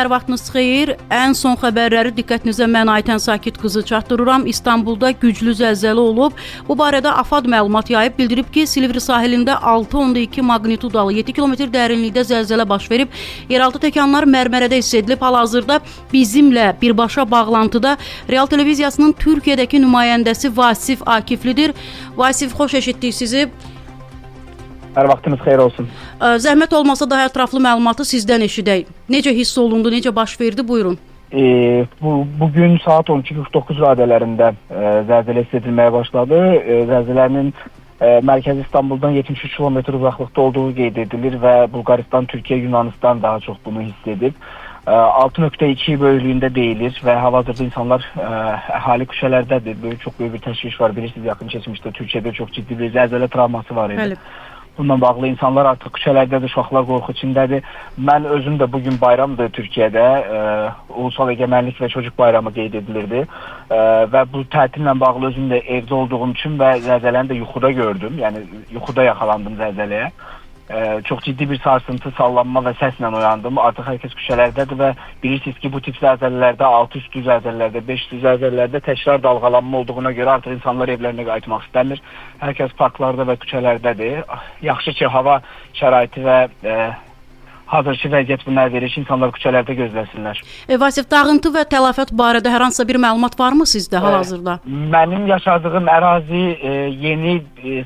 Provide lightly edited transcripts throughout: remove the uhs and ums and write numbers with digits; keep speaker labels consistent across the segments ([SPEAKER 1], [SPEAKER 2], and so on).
[SPEAKER 1] Hər vaxtınız xeyir. Ən son xəbərləri diqqətinizə mən Aytən Sakit qızı çatdırıram. İstanbulda güclü zəlzələ olub. Bu barədə AFAD məlumat yayıb, bildirib ki, Silivri sahilində 6.2 magnitudalı 7 km dərinlikdə zəlzələ baş verib. Yeraltı təkanlar Mərmərədə hiss edilib. Hal-hazırda bizimlə birbaşa bağlantıda Real Televiziyasının Türkiyədəki nümayəndəsi Vasif Akiflidir. Vasif, xoş eşitdik sizi.
[SPEAKER 2] Hər vaxtınız xeyir olsun.
[SPEAKER 1] Zəhmət olmasa daha ətraflı məlumatı sizdən eşidək. Necə hiss olundu, necə baş verdi? Buyurun.
[SPEAKER 2] Bugün saat 12:49 radələrində zəlzələ hiss edilməyə başladı. Zəlzələnin mərkəzi İstanbuldan 73 km uzaqlıqda olduğu qeyd edilir və Bulqaristan, Türkiyə, Yunanistan daha çox bunu hiss edib. 6.2 böyüklüyündə deyilir və hal-hazırda insanlar əhali küçələrdədir. Böyle çox böyük bir təşviş var. Bilirsiniz, yaxın keçmişdə Türkiyədə çox ciddi bir zəlzələ travması var idi.
[SPEAKER 1] Bəli.
[SPEAKER 2] Bununla bağlı insanlar artıq küçələrdədir, uşaqlar qorxu içindədir. Mən özüm də bugün bayramdır Türkiyədə. Ulusal Egemenlik və Çocuk Bayramı qeyd edilirdi. Və bu tətillə bağlı özüm də evdə olduğum üçün və zəlzələni də yuxuda gördüm. Yəni yuxuda yaxalandım zəlzələyə. Çox ciddi bir sarsıntı, sallanma və səslə oyandım. Artıq hər kəs küçələrdədir və bilirsiniz ki, bu tip zəlzələlərdə, 6 üstü zəlzələlərdə, 5 üstü zəlzələlərdə təkrar dalğalanma olduğuna görə artıq insanlar evlərinə qayıtmaq istəmir. Hər kəs parklarda və küçələrdədir. Yaxşı ki, hava şəraiti və hazırki vəziyyət bunlar verir ki, insanlar küçələrdə gözləsinlər.
[SPEAKER 1] Vasif, dağıntı və tələfat barədə hər hansısa bir məlumat varmı sizdə hal-hazırda?
[SPEAKER 2] Mənim yaşadığım ərazi yeni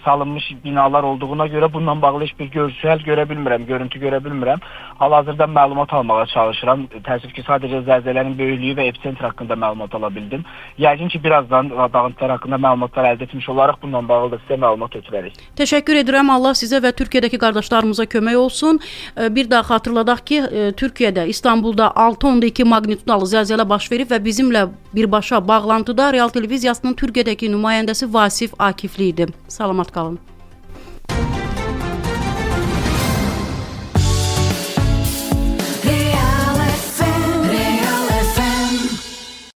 [SPEAKER 2] salınmış binalar olduğuna görə bununla bağlı heç bir görsel görə bilmirəm, görüntü görə bilmirəm. Hal-hazırda məlumat almağa çalışıram. Təəssüf ki, sadəcə zəlzələnin böyüklüyü və epicentr haqqında məlumat ala bildim. Yəqin ki, birazdan dağıntılar haqqında məlumatlar əldə etmiş olaraq bununla bağlı da sizə məlumat ötürərik.
[SPEAKER 1] Təşəkkür edirəm. Allah sizə və Türkiyədəki qardaşlarımıza kömək olsun. Bir daha xatırladaq ki, Türkiyədə, İstanbulda 6.2 magnitudalı zəlzələ baş verib və bizimlə birbaşa bağlantıda Real Televiziyasının Türkiyədəki nümayəndəsi Vasif Akifli idi. Salamat qalın.